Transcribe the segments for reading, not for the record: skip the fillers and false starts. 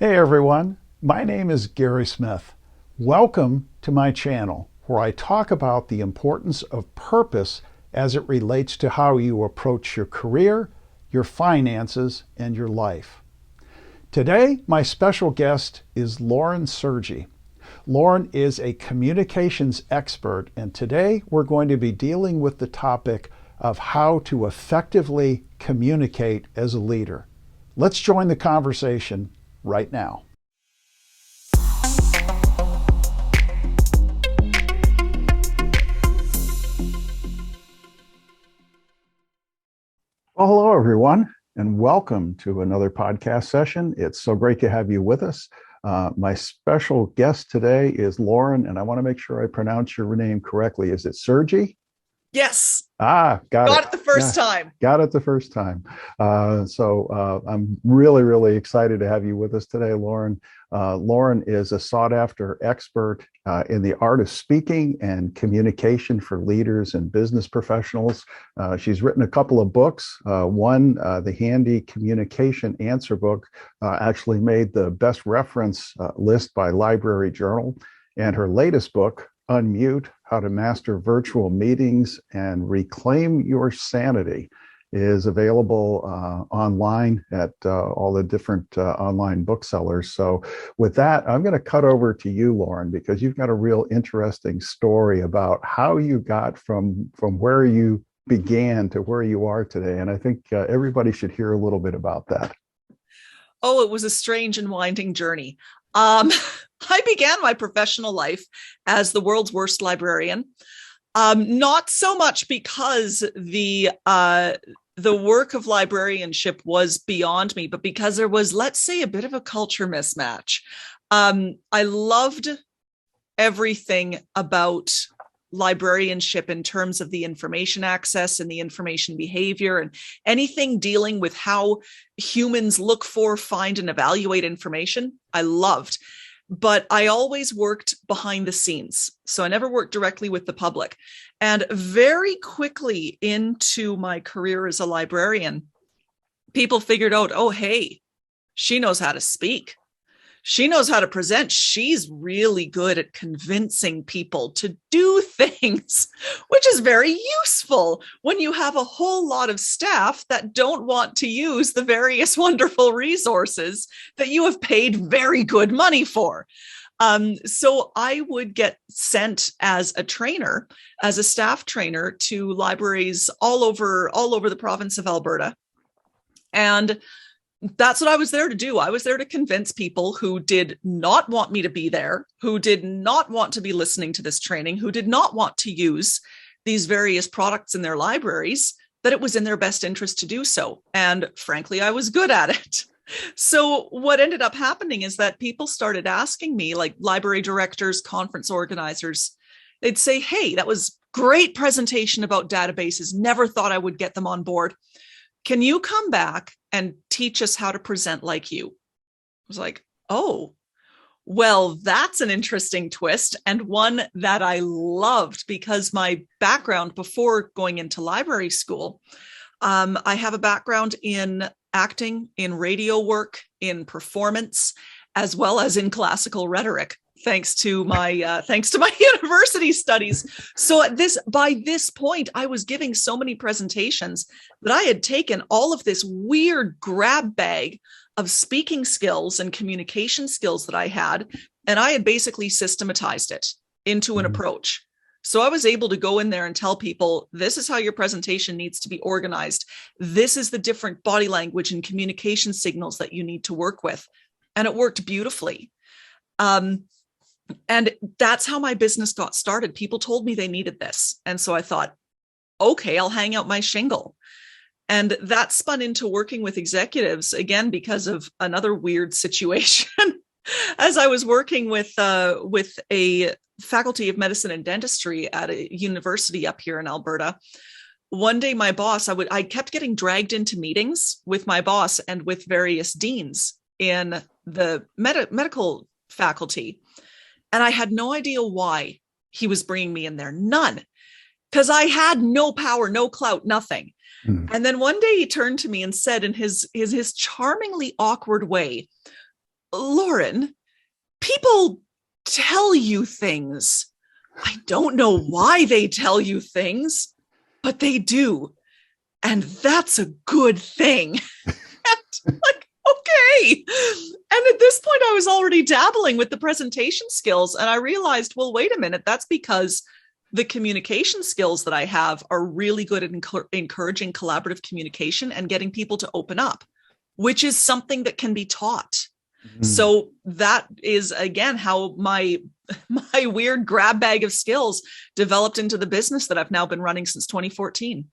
Hey everyone, my name is Gary Smith. Welcome to my channel where I talk about the importance of purpose as it relates to how you approach your career, your finances, and your life. Today, my special guest is Lauren Sergy. Lauren is a communications expert, and today we're going to be dealing with the topic of how to effectively communicate as a leader. Let's join the conversation right now. Well, hello, everyone, and welcome to another podcast session. It's so great to have you with us. My special guest today is Lauren, and I want to make sure I pronounce your name correctly. Is it Sergy? Yes. Got it. Got it the first time. Got it the first time. So I'm really, really excited to have you with us today, Lauren. Lauren is a sought-after expert in the art of speaking and communication for leaders and business professionals. She's written a couple of books. One, the Handy Communication Answer Book, actually made the best reference list by Library Journal. And her latest book, Unmute, How to Master Virtual Meetings and Reclaim Your Sanity, is available online at all the different online booksellers. So with that, I'm going to cut over to you, Lauren, because you've got a real interesting story about how you got from where you began to where you are today. And I think everybody should hear a little bit about that. Oh, it was a strange and winding journey. I began my professional life as the world's worst librarian. Not so much because the work of librarianship was beyond me, but because there was, let's say, a bit of a culture mismatch. I loved everything about librarianship in terms of the information access and the information behavior and anything dealing with how humans look for, find, and evaluate information. I loved. But I always worked behind the scenes. So I never worked directly with the public. And very quickly into my career as a librarian, people figured out, oh, hey, she knows how to speak. She knows how to present. She's really good at convincing people to do things, which is very useful when you have a whole lot of staff that don't want to use the various wonderful resources that you have paid very good money for. So I would get sent as a trainer, as a staff trainer, to libraries all over the province of Alberta. And that's what I was there to do. I was there to convince people who did not want me to be there, who did not want to be listening to this training, who did not want to use these various products in their libraries, that it was in their best interest to do so. And frankly, I was good at it. So what ended up happening is that people started asking me, like library directors, conference organizers, they'd say, hey, that was great presentation about databases. Never thought I would get them on board. Can you come back and teach us how to present like you? I was like, oh, well, that's an interesting twist, and one that I loved because my background before going into library school, I have a background in acting, in radio work, in performance, as well as in classical rhetoric. Thanks to my university studies. So by this point, I was giving so many presentations that I had taken all of this weird grab bag of speaking skills and communication skills that I had, and I had basically systematized it into an approach. So I was able to go in there and tell people, this is how your presentation needs to be organized. This is the different body language and communication signals that you need to work with. And it worked beautifully. And that's how my business got started. People told me they needed this. And so I thought, okay, I'll hang out my shingle. And that spun into working with executives, again, because of another weird situation. As I was working with a faculty of medicine and dentistry at a university up here in Alberta, one day my boss, I kept getting dragged into meetings with my boss and with various deans in the medical faculty. And I had no idea why he was bringing me in there. None. Because I had no power, no clout, nothing. And then one day he turned to me and said in his charmingly awkward way, Lauren, people tell you things. I don't know why they tell you things, but they do. And that's a good thing. And like, okay. And at this point, I was already dabbling with the presentation skills. And I realized, well, wait a minute, that's because the communication skills that I have are really good at encouraging collaborative communication and getting people to open up, which is something that can be taught. Mm-hmm. So that is, again, how my weird grab bag of skills developed into the business that I've now been running since 2014.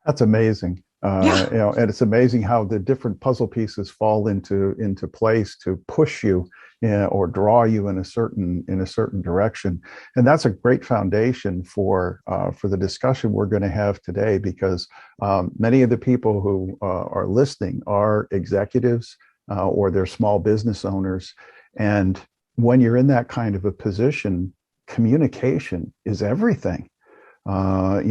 That's amazing. And it's amazing how the different puzzle pieces fall into place to push you, or draw you in a certain direction. And that's a great foundation for the discussion we're going to have today, because many of the people who are listening are executives or they're small business owners. And when you're in that kind of a position, communication is everything. And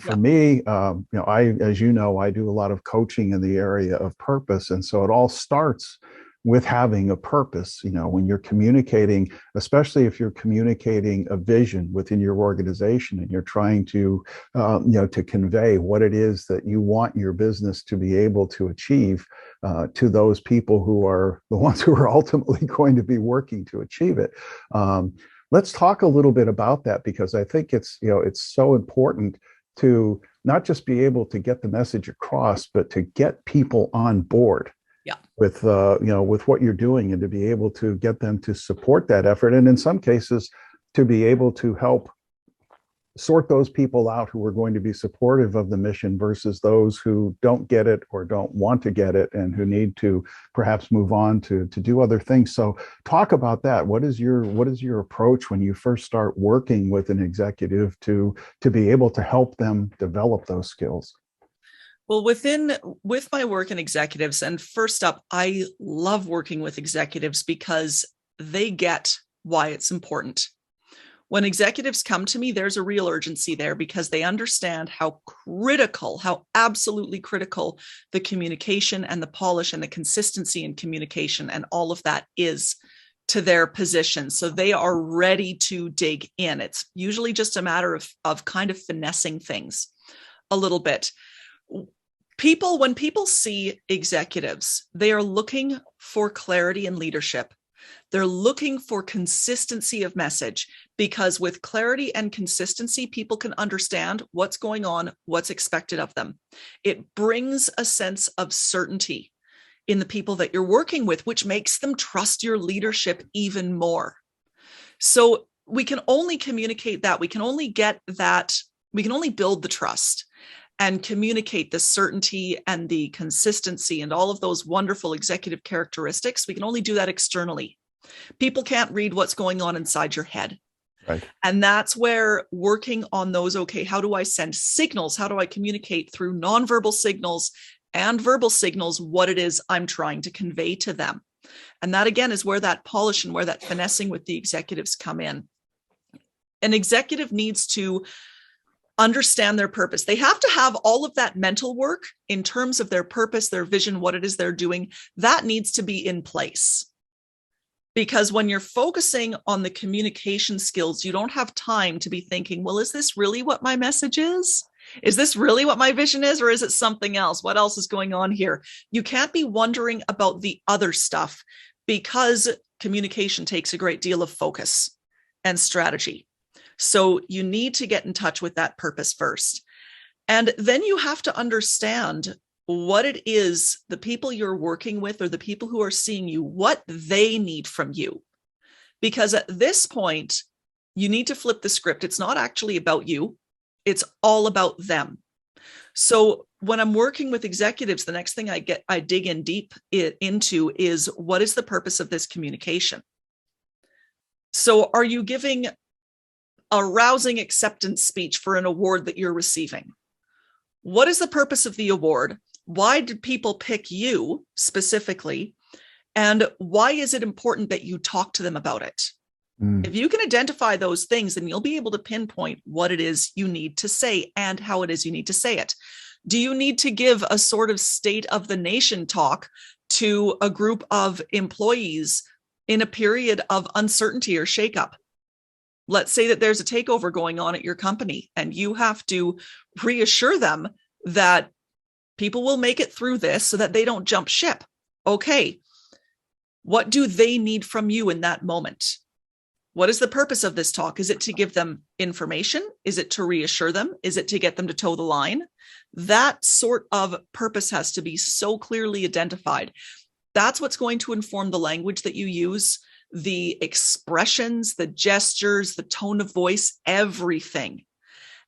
for me, as you know, I do a lot of coaching in the area of purpose. And so it all starts with having a purpose. When you're communicating, especially if you're communicating a vision within your organization and you're trying to, to convey what it is that you want your business to be able to achieve to those people who are the ones who are ultimately going to be working to achieve it. Let's talk a little bit about that, because I think it's so important to not just be able to get the message across, but to get people on board with what you're doing, and to be able to get them to support that effort. And in some cases, to be able to help sort those people out who are going to be supportive of the mission versus those who don't get it or don't want to get it and who need to perhaps move on to do other things. So talk about that. What is your approach when you first start working with an executive to be able to help them develop those skills? Well, with my work in executives, and first up, I love working with executives because they get why it's important. When executives come to me, there's a real urgency there, because they understand how absolutely critical the communication and the polish and the consistency in communication and all of that is to their position. So they are ready to dig in. It's usually just a matter of kind of finessing things a little bit. When people see executives, they are looking for clarity in leadership. They're looking for consistency of message, because with clarity and consistency, people can understand what's going on, what's expected of them. It brings a sense of certainty in the people that you're working with, which makes them trust your leadership even more. So we can only communicate that. We can only get that. We can only build the trust and communicate the certainty and the consistency and all of those wonderful executive characteristics. We can only do that externally. People can't read what's going on inside your head. Right. And that's where working on those, okay, how do I send signals? How do I communicate through nonverbal signals and verbal signals what it is I'm trying to convey to them? And that, again, is where that polish and where that finessing with the executives come in. An executive needs to understand their purpose. They have to have all of that mental work in terms of their purpose, their vision, what it is they're doing. That needs to be in place. Because when you're focusing on the communication skills, you don't have time to be thinking, well, is this really what my message is? Is this really what my vision is? Or is it something else? What else is going on here? You can't be wondering about the other stuff, because communication takes a great deal of focus and strategy. So you need to get in touch with that purpose first. And then you have to understand what it is the people you're working with, or the people who are seeing you, what they need from you. Because at this point, you need to flip the script. It's not actually about you. It's all about them. So when I'm working with executives, the next thing I dig in deep into is, what is the purpose of this communication? So are you giving a rousing acceptance speech for an award that you're receiving? What is the purpose of the award? Why did people pick you specifically? And why is it important that you talk to them about it? If you can identify those things, then you'll be able to pinpoint what it is you need to say and how it is you need to say it. Do you need to give a sort of state of the nation talk to a group of employees in a period of uncertainty or shakeup. Let's say that there's a takeover going on at your company, and you have to reassure them that people will make it through this so that they don't jump ship. Okay, what do they need from you in that moment? What is the purpose of this talk? Is it to give them information? Is it to reassure them? Is it to get them to toe the line? That sort of purpose has to be so clearly identified. That's what's going to inform the language that you use, the expressions, the gestures, the tone of voice, everything.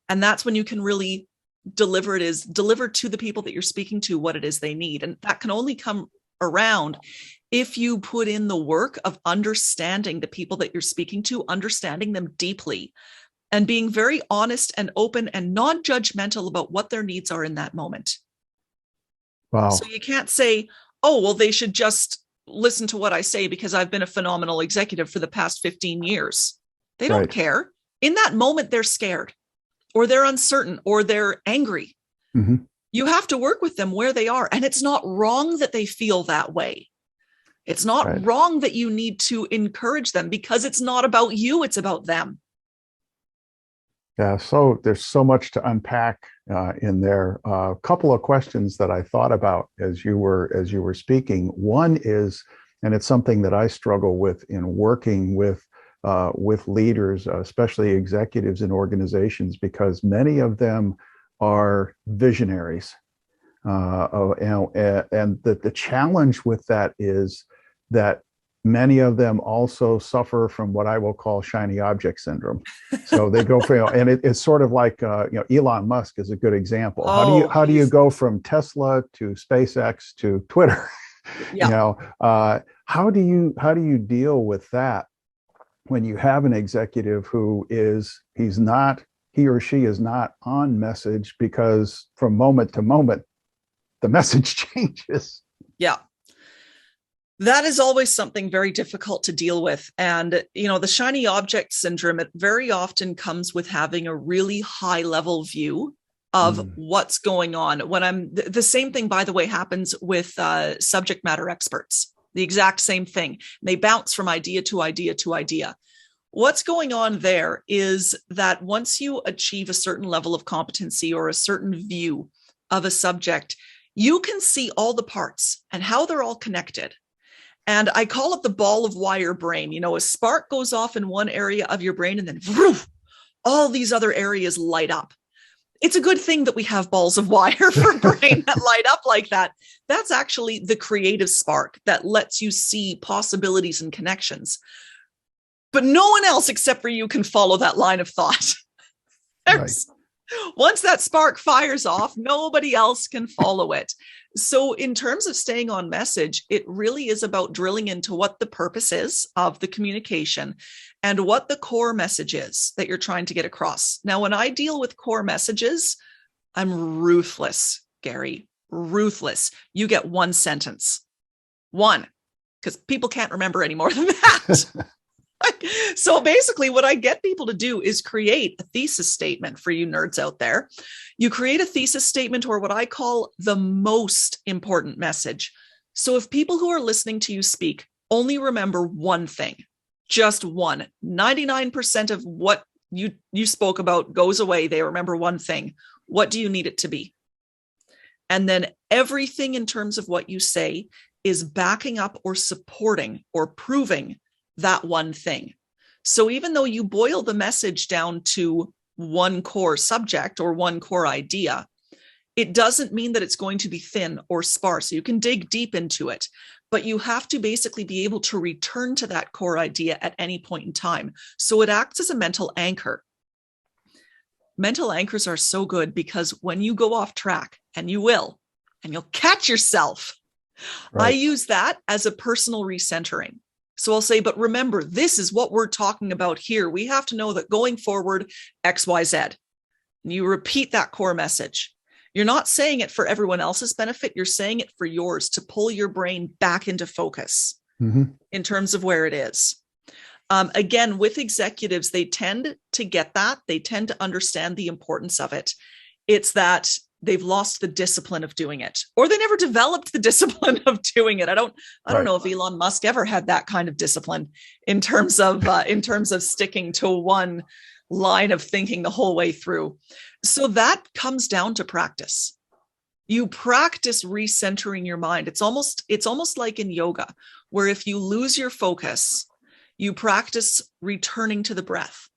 And that's when you can really deliver to the people that you're speaking to what it is they need. And that can only come around if you put in the work of understanding the people that you're speaking to, understanding them deeply, and being very honest and open and non-judgmental about what their needs are in that moment. Wow. So you can't say, oh, well, they should just listen to what I say because I've been a phenomenal executive for the past 15 years. They don't care. In that moment, they're scared, or they're uncertain, or they're angry. Mm-hmm. You have to work with them where they are. And it's not wrong that they feel that way. It's not wrong that you need to encourage them, because it's not about you, it's about them. Yeah, so there's so much to unpack in there. A couple of questions that I thought about as you were speaking. One is, and it's something that I struggle with in working with leaders, especially executives in organizations, because many of them are visionaries, and the challenge with that is that many of them also suffer from what I will call shiny object syndrome. So they go for, and it's sort of like, Elon Musk is a good example. Oh, how do you go from Tesla to SpaceX to Twitter? Yeah. How do you deal with that when you have an executive who he or she is not on message, because from moment to moment, the message changes? Yeah. That is always something very difficult to deal with. And, the shiny object syndrome, it very often comes with having a really high level view of what's going on. When the same thing, by the way, happens with subject matter experts, the exact same thing. They bounce from idea to idea to idea. What's going on there is that once you achieve a certain level of competency or a certain view of a subject, you can see all the parts and how they're all connected. And I call it the ball of wire brain. A spark goes off in one area of your brain, and then whoosh, all these other areas light up. It's a good thing that we have balls of wire for brain that light up like that. That's actually the creative spark that lets you see possibilities and connections. But no one else except for you can follow that line of thought. Once that spark fires off, nobody else can follow it. So in terms of staying on message, it really is about drilling into what the purpose is of the communication and what the core message is that you're trying to get across. Now, when I deal with core messages, I'm ruthless, Gary, ruthless. You get one sentence. One, because people can't remember any more than that. So basically what I get people to do is create a thesis statement. For you nerds out there, you create a thesis statement, or what I call the most important message. So if people who are listening to you speak only remember one thing, just one, 99% of what you spoke about goes away. They remember one thing. What do you need it to be? And then everything in terms of what you say is backing up or supporting or proving that one thing. So even though you boil the message down to one core subject or one core idea, it doesn't mean that it's going to be thin or sparse. You can dig deep into it, but you have to basically be able to return to that core idea at any point in time. So it acts as a mental anchor. Mental anchors are so good because when you go off track, and you will, and you'll catch yourself, I use that as a personal recentering. So I'll say, but remember, this is what we're talking about here. We have to know that going forward, X, Y, Z. And you repeat that core message. You're not saying it for everyone else's benefit. You're saying it for yours, to pull your brain back into focus in terms of where it is. Again, with executives, they tend to get that. They tend to understand the importance of it. It's that they've lost the discipline of doing it, or they never developed the discipline of doing it. I don't know if Elon Musk ever had that kind of discipline in terms of sticking to one line of thinking the whole way through. So that comes down to practice. You practice recentering your mind. It's almost like in yoga, where if you lose your focus, you practice returning to the breath.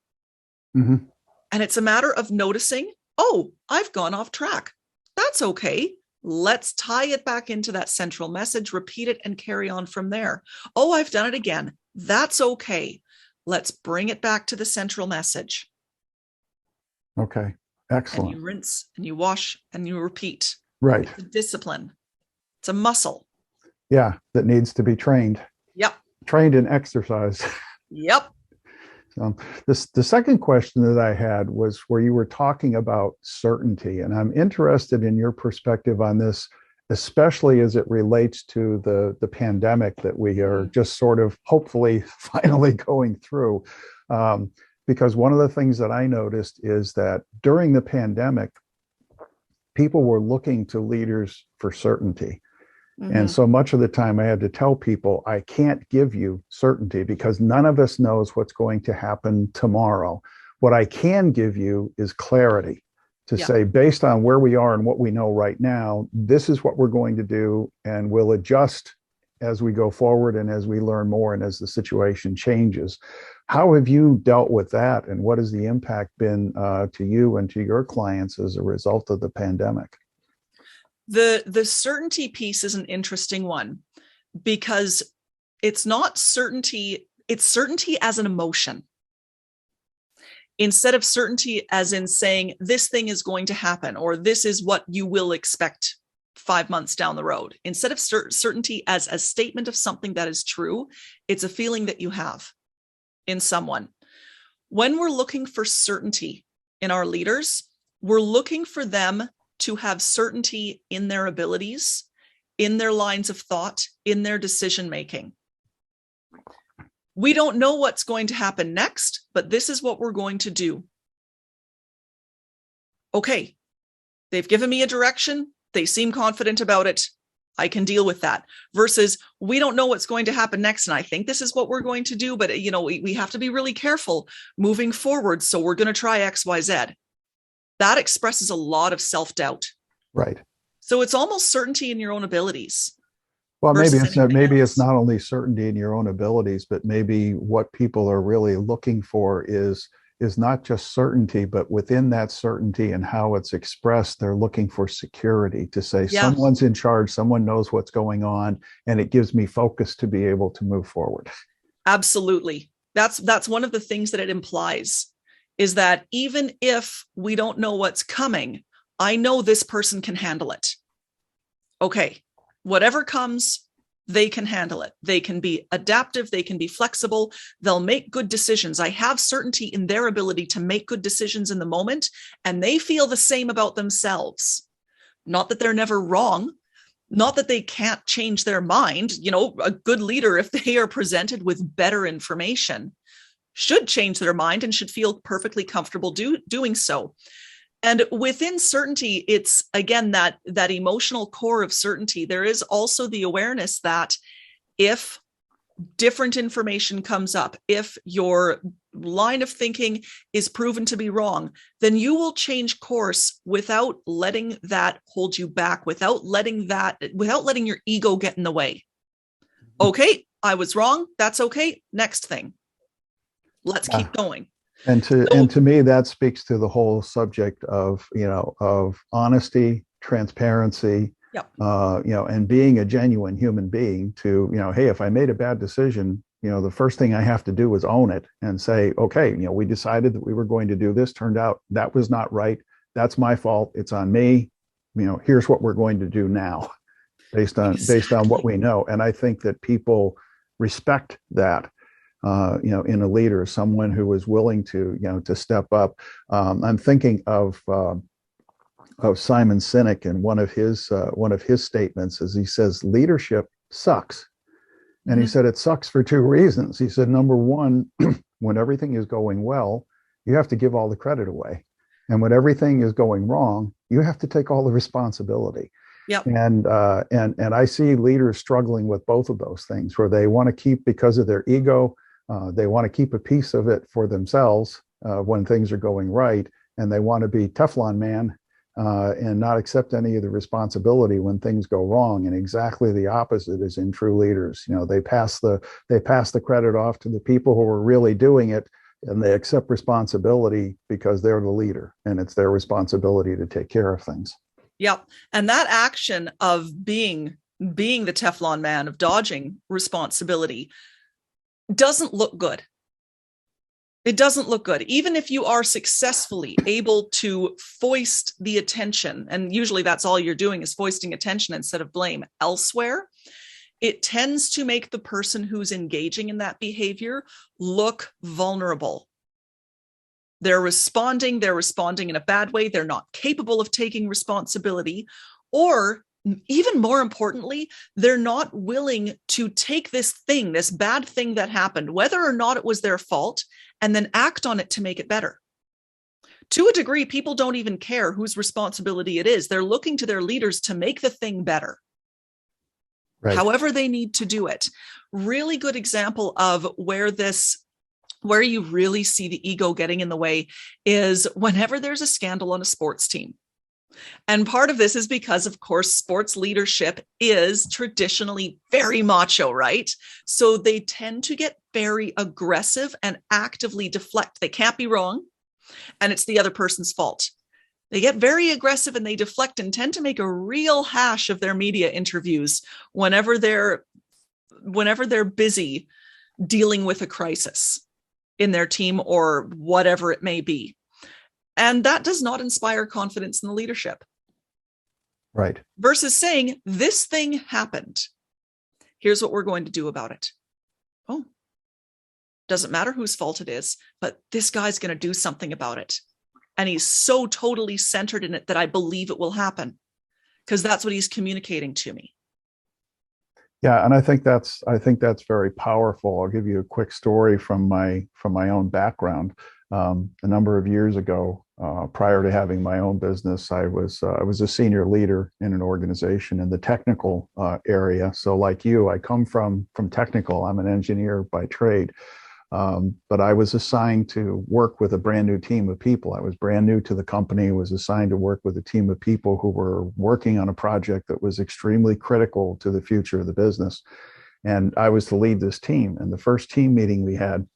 Mm-hmm. And it's a matter of noticing, oh, I've gone off track. That's okay. Let's tie it back into that central message, repeat it, and carry on from there. Oh, I've done it again. That's okay. Let's bring it back to the central message. Okay, excellent. And you rinse and you wash and you repeat. Right. It's a discipline. It's a muscle. Yeah, that needs to be trained. Yep. Trained and exercised. Yep. The second question that I had was where you were talking about certainty, and I'm interested in your perspective on this, especially as it relates to the pandemic that we are just sort of hopefully finally going through. Because one of the things that I noticed is that during the pandemic, people were looking to leaders for certainty. Mm-hmm. And so much of the time I had to tell people, I can't give you certainty because none of us knows what's going to happen tomorrow. What I can give you is clarity to say, based on where we are and what we know right now, this is what we're going to do, and we'll adjust as we go forward and as we learn more and as the situation changes. How have you dealt with that, and what has the impact been to you and to your clients as a result of the pandemic? The certainty piece is an interesting one because it's not certainty, it's certainty as an emotion. Instead of certainty as in saying this thing is going to happen or this is what you will expect 5 months down the road. Instead of certainty as a statement of something that is true, it's a feeling that you have in someone. When we're looking for certainty in our leaders, we're looking for them to have certainty in their abilities, in their lines of thought, in their decision making. We don't know what's going to happen next, but this is what we're going to do. Okay, they've given me a direction. They seem confident about it. I can deal with that. Versus, we don't know what's going to happen next, and I think this is what we're going to do, but we have to be really careful moving forward, so we're going to try X, Y, Z. That expresses a lot of self-doubt. Right. So it's almost certainty in your own abilities. Well, maybe it's not only certainty in your own abilities, but maybe what people are really looking for is not just certainty, but within that certainty and how it's expressed, they're looking for security, to say someone's in charge, someone knows what's going on, and it gives me focus to be able to move forward. Absolutely. That's one of the things that it implies, is that even if we don't know what's coming, I know this person can handle it. Okay, whatever comes, they can handle it. They can be adaptive. They can be flexible. They'll make good decisions. I have certainty in their ability to make good decisions in the moment, and they feel the same about themselves. Not that they're never wrong, not that they can't change their mind. A good leader, if they are presented with better information, should change their mind and should feel perfectly comfortable doing so. And within certainty, it's, again, that emotional core of certainty. There is also the awareness that if different information comes up, if your line of thinking is proven to be wrong, then you will change course without letting that hold you back, without letting your ego get in the way. Okay, I was wrong. That's okay. Next thing. Let's keep going. And to me, that speaks to the whole subject of honesty, transparency, and being a genuine human being. To hey, if I made a bad decision, the first thing I have to do is own it and say, okay, we decided that we were going to do this. Turned out that was not right. That's my fault. It's on me. Here's what we're going to do now, based on what we know. And I think that people respect that. In a leader, someone who is willing to step up. I'm thinking of Simon Sinek, and one of his statements is, he says, leadership sucks. And he said it sucks for two reasons. He said, number one, when everything is going well, you have to give all the credit away. And when everything is going wrong, you have to take all the responsibility. Yep. And I see leaders struggling with both of those things, where they want to keep, because of their ego, they want to keep a piece of it for themselves when things are going right, and they want to be Teflon man and not accept any of the responsibility when things go wrong. And exactly the opposite is in true leaders. They pass the credit off to the people who are really doing it, and they accept responsibility because they're the leader, and it's their responsibility to take care of things. Yep. And that action of being the Teflon man, of dodging responsibility, doesn't look good. It doesn't look good. Even if you are successfully able to foist the attention, and usually that's all you're doing is foisting attention instead of blame elsewhere, it tends to make the person who's engaging in that behavior look vulnerable. They're responding in a bad way. They're not capable of taking responsibility, or even more importantly, they're not willing to take this bad thing that happened, whether or not it was their fault, and then act on it to make it better. To a degree, people don't even care whose responsibility it is. They're looking to their leaders to make the thing better. Right. However they need to do it. Really good example of where you really see the ego getting in the way is whenever there's a scandal on a sports team. And part of this is because, of course, sports leadership is traditionally very macho, right? So they tend to get very aggressive and actively deflect. They can't be wrong, and it's the other person's fault. They get very aggressive and they deflect and tend to make a real hash of their media interviews whenever they're busy dealing with a crisis in their team or whatever it may be. And that does not inspire confidence in the leadership. Right. Versus saying, this thing happened. Here's what we're going to do about it. Oh, doesn't matter whose fault it is, but this guy's going to do something about it. And he's so totally centered in it that I believe it will happen, because that's what he's communicating to me. Yeah, and I think that's very powerful. I'll give you a quick story from my own background. A number of years ago, prior to having my own business, I was a senior leader in an organization in the technical area. So, like you, I come from technical. I'm an engineer by trade, but I was assigned to work with a brand new team of people. I was brand new to the company. Was assigned to work with a team of people who were working on a project that was extremely critical to the future of the business, and I was to lead this team. And the first team meeting we had,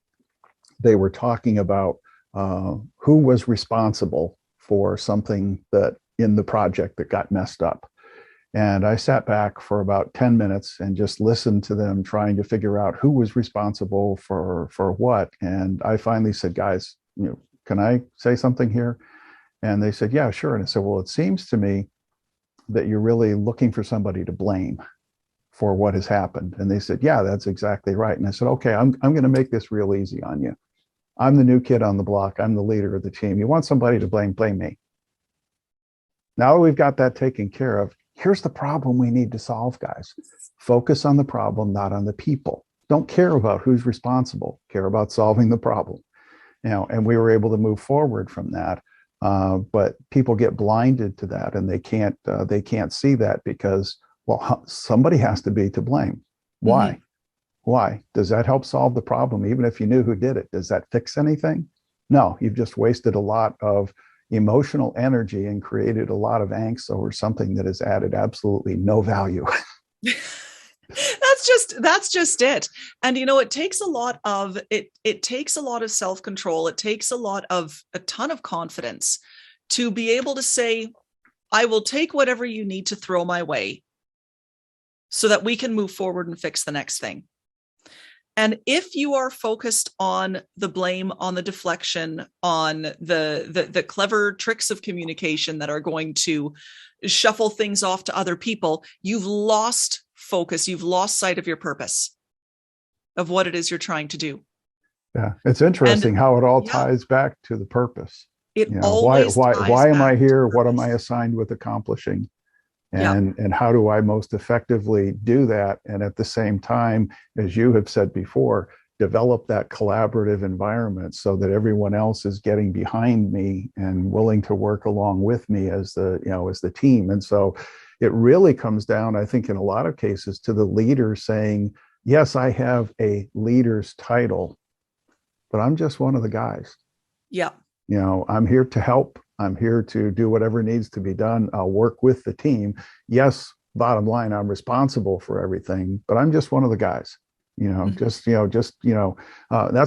they were talking about who was responsible for something that in the project that got messed up. And I sat back for about 10 minutes and just listened to them trying to figure out who was responsible for what. And I finally said, guys, can I say something here? And they said, yeah, sure. And I said, well, it seems to me that you're really looking for somebody to blame for what has happened. And they said, yeah, that's exactly right. And I said, okay, I'm going to make this real easy on you. I'm the new kid on the block. I'm the leader of the team. You want somebody to blame me. Now that we've got that taken care of, here's the problem we need to solve, guys. Focus on the problem, not on the people. Don't care about who's responsible. Care about solving the problem. And we were able to move forward from that. But people get blinded to that, and they can't see that because, well, somebody has to be to blame. Why? Mm-hmm. Why? Does that help solve the problem? Even if you knew who did it, does that fix anything? No, you've just wasted a lot of emotional energy and created a lot of angst over something that has added absolutely no value. That's just it. And it takes a lot of it takes a lot of self-control. It takes a ton of confidence to be able to say, I will take whatever you need to throw my way so that we can move forward and fix the next thing. And if you are focused on the blame, on the deflection, on the clever tricks of communication that are going to shuffle things off to other people, you've lost focus. You've lost sight of your purpose, of what it is you're trying to do. Yeah, it's interesting how it all ties back to the purpose. Why am I here? What am I assigned with accomplishing? And how do I most effectively do that? And at the same time, as you have said before, develop that collaborative environment so that everyone else is getting behind me and willing to work along with me as the team. And so it really comes down, I think, in a lot of cases to the leader saying, yes, I have a leader's title, but I'm just one of the guys. Yeah. I'm here to help. I'm here to do whatever needs to be done. I'll work with the team. Yes, bottom line, I'm responsible for everything, but I'm just one of the guys. That's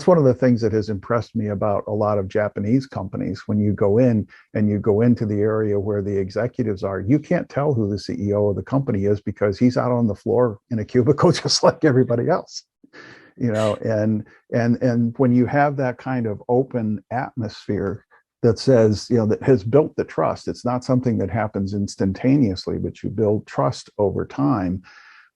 one of the things that has impressed me about a lot of Japanese companies. When you go in and you go into the area where the executives are, you can't tell who the CEO of the company is because he's out on the floor in a cubicle just like everybody else. And when you have that kind of open atmosphere that says, that has built the trust, it's not something that happens instantaneously, but you build trust over time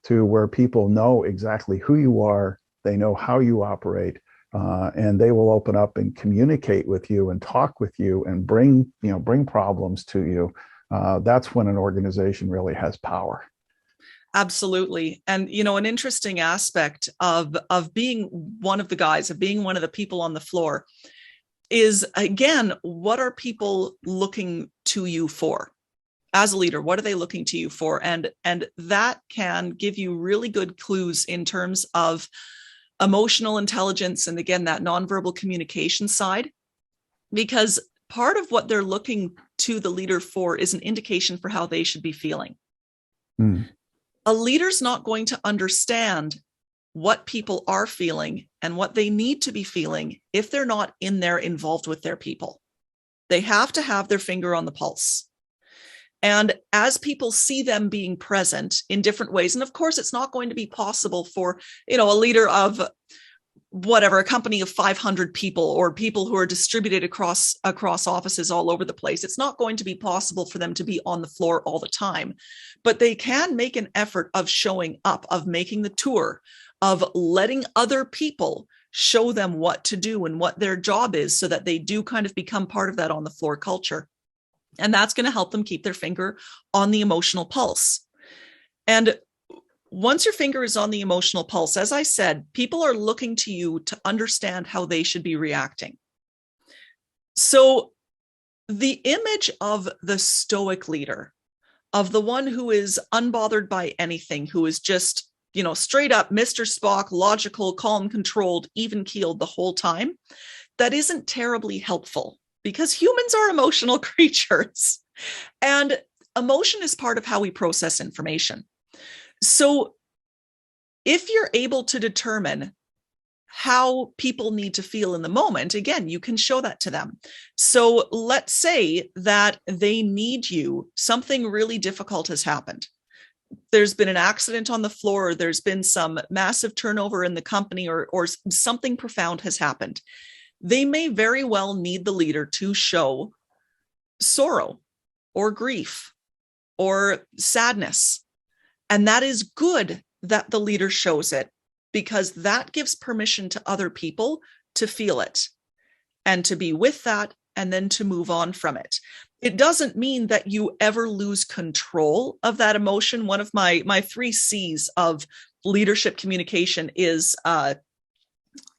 to where people know exactly who you are, they know how you operate, and they will open up and communicate with you and talk with you and bring problems to you. That's when an organization really has power. Absolutely. And, an interesting aspect of being one of the guys, of being one of the people on the floor is, again, what are people looking to you for? As a leader, what are they looking to you for? And that can give you really good clues in terms of emotional intelligence. And again, that nonverbal communication side, because part of what they're looking to the leader for is an indication for how they should be feeling. A leader's not going to understand what people are feeling and what they need to be feeling if they're not in there involved with their people. They have to have their finger on the pulse. And as people see them being present in different ways, and of course, it's not going to be possible for, a leader of a company of 500 people or people who are distributed across offices all over the place. It's not going to be possible for them to be on the floor all the time, but they can make an effort of showing up, of making the tour, of letting other people show them what to do and what their job is so that they do kind of become part of that on the floor culture. And that's going to help them keep their finger on the emotional pulse. And once your finger is on the emotional pulse, as I said, people are looking to you to understand how they should be reacting. So the image of the stoic leader, of the one who is unbothered by anything, who is just, straight up Mr. Spock, logical, calm, controlled, even-keeled the whole time, that isn't terribly helpful. Because humans are emotional creatures, and emotion is part of how we process information. So if you're able to determine how people need to feel in the moment, again, you can show that to them. So let's say that they need you. Something really difficult has happened. There's been an accident on the floor, or there's been some massive turnover in the company, or something profound has happened. They may very well need the leader to show sorrow or grief or sadness. And that is good that the leader shows it, because that gives permission to other people to feel it and to be with that and then to move on from it. It doesn't mean that you ever lose control of that emotion. One of my 3 C's of leadership communication is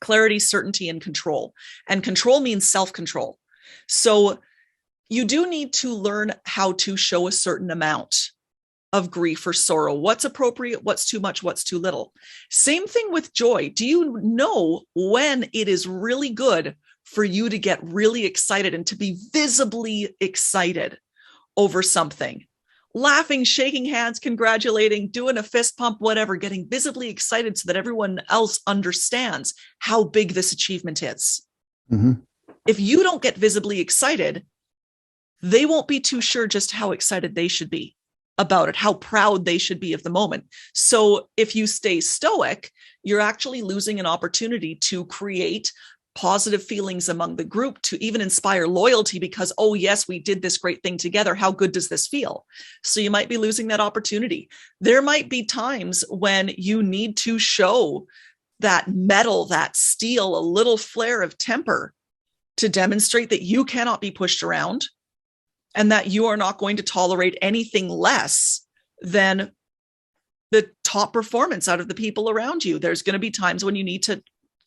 clarity, certainty, and control. And control means self-control. So you do need to learn how to show a certain amount of grief or sorrow. What's appropriate, what's too much, what's too little. Same thing with joy. Do you know when it is really good for you to get really excited and to be visibly excited over something? Laughing, shaking hands, congratulating, doing a fist pump, whatever, getting visibly excited so that everyone else understands how big this achievement is. Mm-hmm. If you don't get visibly excited, they won't be too sure just how excited they should be about it, how proud they should be of the moment. So if you stay stoic, you're actually losing an opportunity to create positive feelings among the group, to even inspire loyalty because, oh yes, we did this great thing together. How good does this feel? So you might be losing that opportunity. There might be times when you need to show that metal, that steel, a little flare of temper to demonstrate that you cannot be pushed around and that you are not going to tolerate anything less than the top performance out of the people around you. There's going to be times when you need to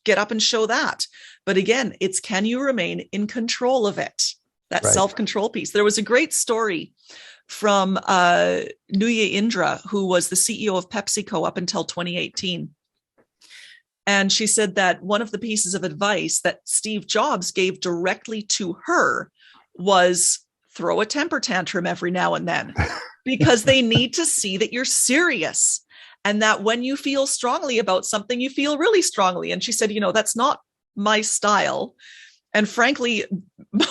get up and show that. But again, it's can you remain in control of it? That self-control piece. There was a great story from Nuya Indra, who was the CEO of PepsiCo up until 2018. And she said that one of the pieces of advice that Steve Jobs gave directly to her was throw a temper tantrum every now and then, because they need to see that you're serious and that when you feel strongly about something, you feel really strongly. And she said, that's not my style. And frankly,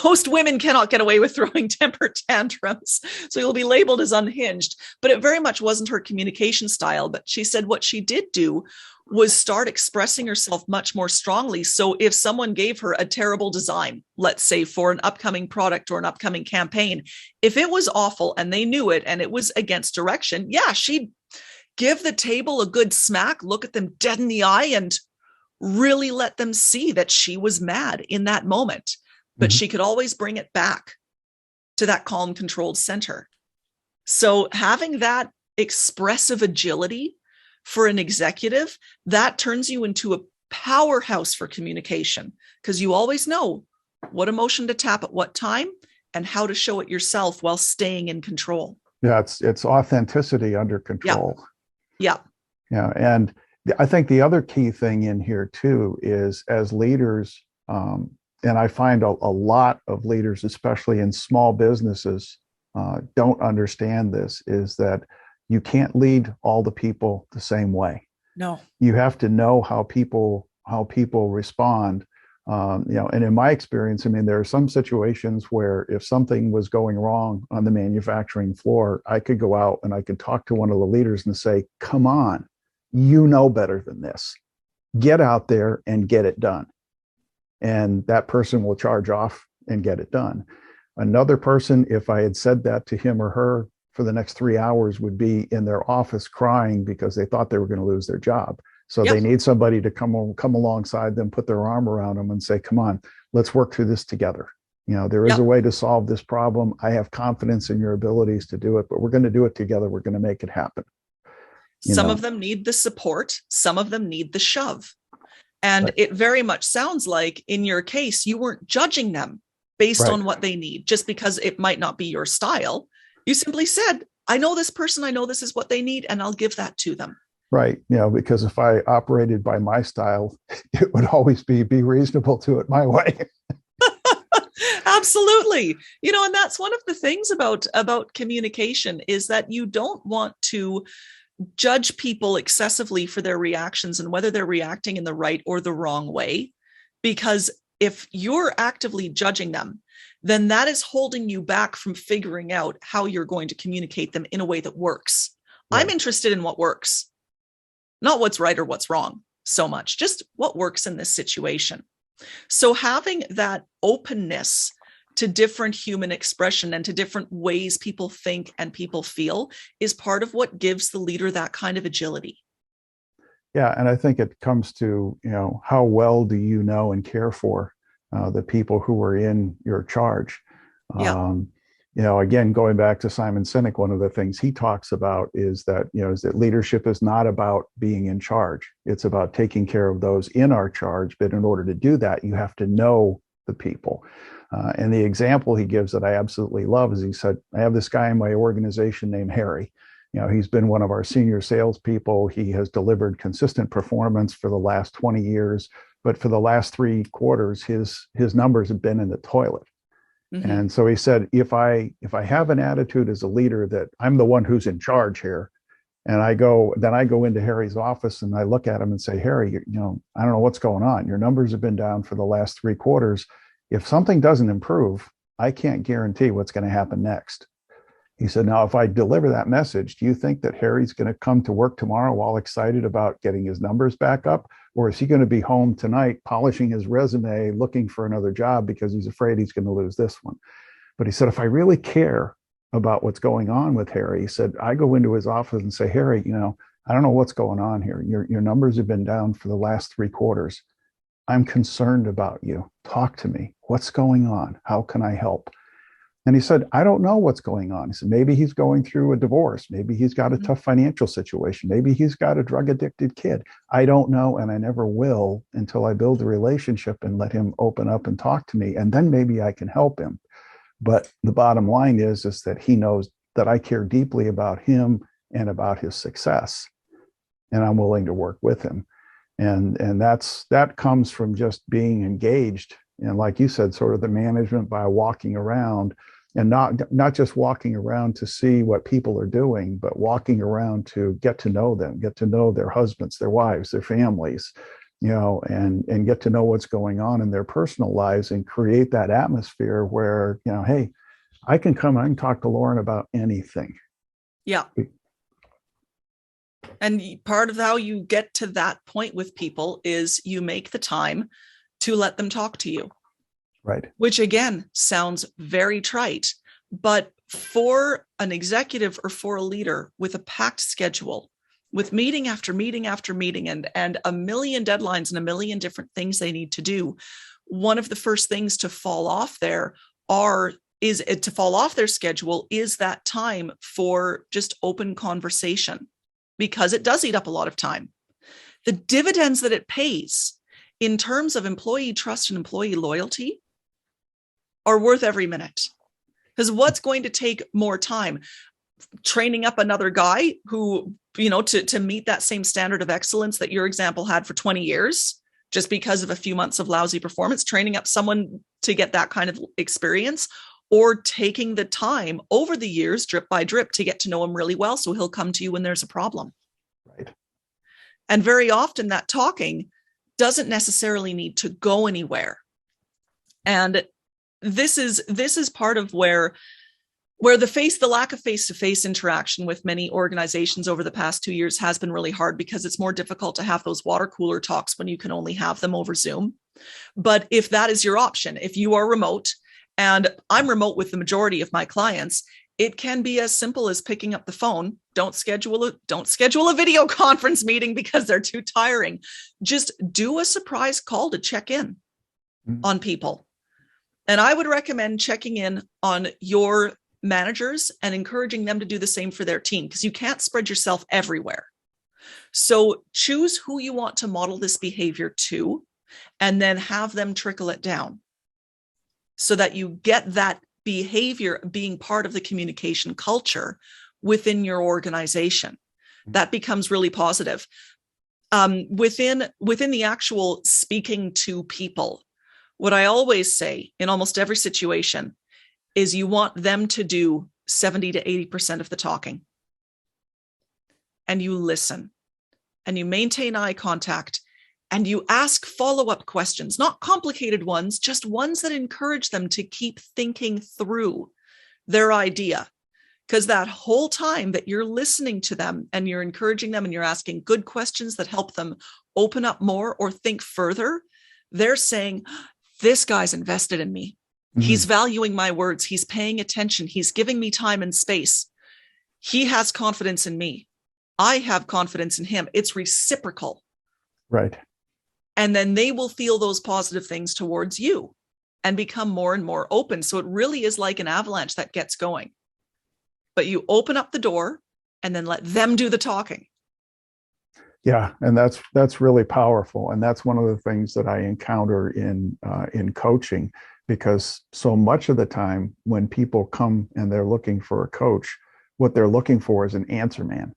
most women cannot get away with throwing temper tantrums. So you'll be labeled as unhinged. But it very much wasn't her communication style. But she said what she did do was start expressing herself much more strongly. So if someone gave her a terrible design, let's say for an upcoming product or an upcoming campaign, if it was awful and they knew it and it was against direction, yeah, she'd give the table a good smack, look at them dead in the eye, and really let them see that she was mad in that moment. But she could always bring it back to that calm, controlled center. So having that expressive agility for an executive, that turns you into a powerhouse for communication, because you always know what emotion to tap at what time and how to show it yourself while staying in control. Yeah, it's authenticity under control. Yeah. And I think the other key thing in here too is, as leaders, and I find a lot of leaders, especially in small businesses, don't understand this, is that you can't lead all the people the same way. No. You have to know how people respond. And in my experience, I mean, there are some situations where if something was going wrong on the manufacturing floor, I could go out and I could talk to one of the leaders and say, come on, you know better than this. Get out there and get it done. And that person will charge off and get it done. Another person, if I had said that to him or her for the next 3 hours, would be in their office crying because they thought they were going to lose their job. So they need somebody to come alongside them, put their arm around them and say, come on, let's work through this together. There is a way to solve this problem. I have confidence in your abilities to do it, but we're going to do it together. We're going to make it happen. Some of them need the support. Some of them need the shove. And it very much sounds like in your case, you weren't judging them based on what they need, just because it might not be your style. You simply said, I know this person, I know this is what they need, and I'll give that to them. Right. Because if I operated by my style, it would always be reasonable to it my way. Absolutely. And that's one of the things about communication, is that you don't want to judge people excessively for their reactions and whether they're reacting in the right or the wrong way. Because if you're actively judging them, then that is holding you back from figuring out how you're going to communicate them in a way that works. Right. I'm interested in what works, not what's right or what's wrong so much, just what works in this situation. So having that openness to different human expression and to different ways people think and people feel is part of what gives the leader that kind of agility. Yeah, and I think it comes to, how well do you know and care for the people who are in your charge? Again, going back to Simon Sinek, one of the things he talks about is that leadership is not about being in charge. It's about taking care of those in our charge. But in order to do that, you have to know the people. And the example he gives that I absolutely love is, he said, I have this guy in my organization named Harry. He's been one of our senior salespeople. He has delivered consistent performance for the last 20 years, but for the last 3 quarters, his numbers have been in the toilet. Mm-hmm. And so he said, if I have an attitude as a leader that I'm the one who's in charge here, and I go into Harry's office and I look at him and say, Harry, I don't know what's going on. Your numbers have been down for the last 3 quarters. If something doesn't improve, I can't guarantee what's going to happen next. He said, now, if I deliver that message, do you think that Harry's going to come to work tomorrow all excited about getting his numbers back up? Or is he going to be home tonight polishing his resume, looking for another job because he's afraid he's going to lose this one? But he said, if I really care about what's going on with Harry, he said, I go into his office and say, Harry, I don't know what's going on here. Your numbers have been down for the last 3 quarters. I'm concerned about you. Talk to me. What's going on? How can I help? And he said, I don't know what's going on. He said, maybe he's going through a divorce. Maybe he's got a Mhm. tough financial situation. Maybe he's got a drug addicted kid. I don't know. And I never will until I build a relationship and let him open up and talk to me. And then maybe I can help him. But the bottom line is that he knows that I care deeply about him and about his success. And I'm willing to work with him. And that comes from just being engaged. And like you said, sort of the management by walking around, and not just walking around to see what people are doing, but walking around to get to know them, get to know their husbands, their wives, their families, and get to know what's going on in their personal lives, and create that atmosphere where, hey, I can talk to Lauren about anything. Yeah. And part of how you get to that point with people is you make the time to let them talk to you. Right. Which again sounds very trite, but for an executive or for a leader with a packed schedule, with meeting after meeting after meeting, and a million deadlines and a million different things they need to do, one of the first things to fall off their schedule is that time for just open conversation, because it does eat up a lot of time. The dividends that it pays in terms of employee trust and employee loyalty are worth every minute. Because what's going to take more time? Training up another guy who, to meet that same standard of excellence that your example had for 20 years, just because of a few months of lousy performance, training up someone to get that kind of experience, or taking the time over the years, drip by drip, to get to know him really well, so he'll come to you when there's a problem. Right. And very often that talking doesn't necessarily need to go anywhere. And this is part of where the lack of face-to-face interaction with many organizations over the past 2 years has been really hard, because it's more difficult to have those water cooler talks when you can only have them over Zoom. But if that is your option, if you are remote, and I'm remote with the majority of my clients, it can be as simple as picking up the phone. Don't schedule a video conference meeting because they're too tiring. Just do a surprise call to check in on people. And I would recommend checking in on your managers and encouraging them to do the same for their team, because you can't spread yourself everywhere. So choose who you want to model this behavior to, and then have them trickle it down so that you get that behavior being part of the communication culture within your organization. That becomes really positive. Within the actual speaking to people, what I always say in almost every situation is you want them to do 70 to 80% of the talking. And you listen, and you maintain eye contact, and you ask follow-up questions, not complicated ones, just ones that encourage them to keep thinking through their idea. Because that whole time that you're listening to them and you're encouraging them and you're asking good questions that help them open up more or think further, they're saying, this guy's invested in me. Mm-hmm. He's valuing my words. He's paying attention. He's giving me time and space. He has confidence in me. I have confidence in him. It's reciprocal. Right. And then they will feel those positive things towards you and become more and more open. So it really is like an avalanche that gets going. But you open up the door and then let them do the talking. Yeah, and that's really powerful, and that's one of the things that I encounter in coaching, because so much of the time when people come and they're looking for a coach, what they're looking for is an answer man.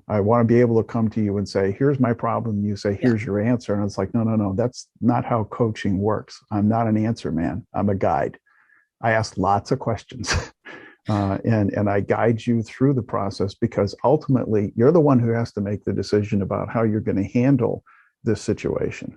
I want to be able to come to you and say, here's my problem. You say, here's your answer. And it's like, no, that's not how coaching works. I'm not an answer man. I'm a guide. I ask lots of questions. And I guide you through the process, because ultimately you're the one who has to make the decision about how you're going to handle this situation.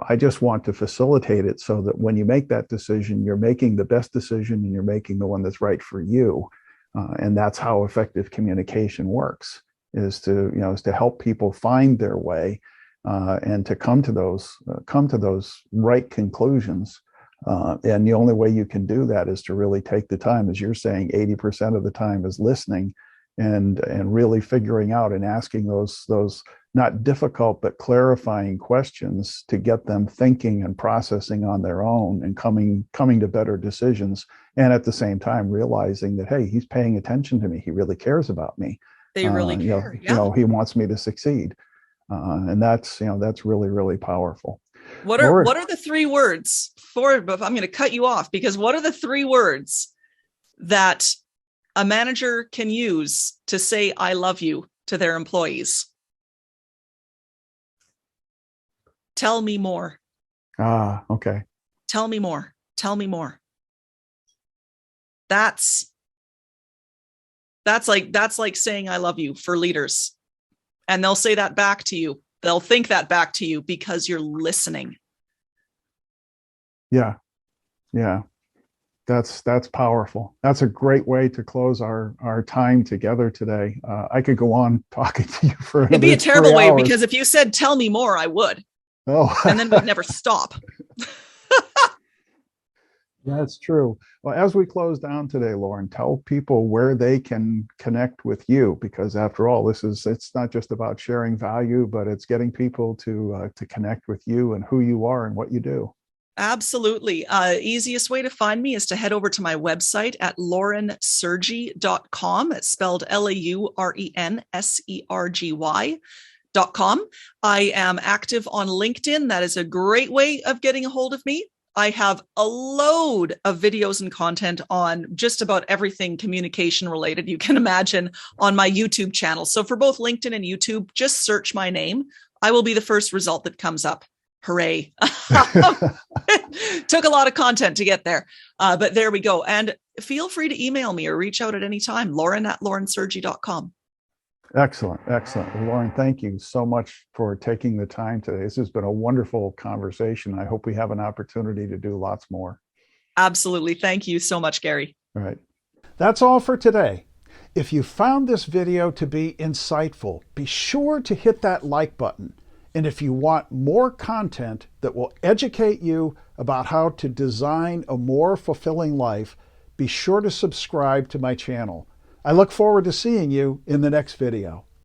I just want to facilitate it so that when you make that decision, you're making the best decision and you're making the one that's right for you. And that's how effective communication works, is to help people find their way and to come to those right conclusions. And the only way you can do that is to really take the time, as you're saying, 80% of the time is listening and really figuring out and asking those not difficult, but clarifying questions to get them thinking and processing on their own and coming to better decisions. And at the same time, realizing that, hey, he's paying attention to me. He really cares about me. They really care. He wants me to succeed. And that's really, really powerful. What are the 3 words but I'm going to cut you off, because what are the 3 words that a manager can use to say, I love you to their employees? Tell me more. Okay. Tell me more. Tell me more. That's like saying I love you for leaders. And they'll say that back to you. They'll think that back to you because you're listening. Yeah. Yeah. That's powerful. That's a great way to close our time together today. I could go on talking to you for it'd be a terrible way, because if you said, tell me more, I would. Oh, and then we'd never stop. That's true. Well, as we close down today, Lauren, tell people where they can connect with you, because after all, it's not just about sharing value, but it's getting people to connect with you and who you are and what you do. Absolutely. Easiest way to find me is to head over to my website at laurensergy.com. It's spelled LAURENSERGY.com. I am active on LinkedIn. That is a great way of getting a hold of me. I have a load of videos and content on just about everything communication related you can imagine on my YouTube channel. So for both LinkedIn and YouTube, just search my name. I will be the first result that comes up. Hooray. Took a lot of content to get there, but there we go. And feel free to email me or reach out at any time, Lauren@laurensergy.com. Excellent. Well, Lauren, thank you so much for taking the time today. This has been a wonderful conversation. I hope we have an opportunity to do lots more. Absolutely. Thank you so much, Gary. All right. That's all for today. If you found this video to be insightful, be sure to hit that like button. And if you want more content that will educate you about how to design a more fulfilling life, be sure to subscribe to my channel. I look forward to seeing you in the next video.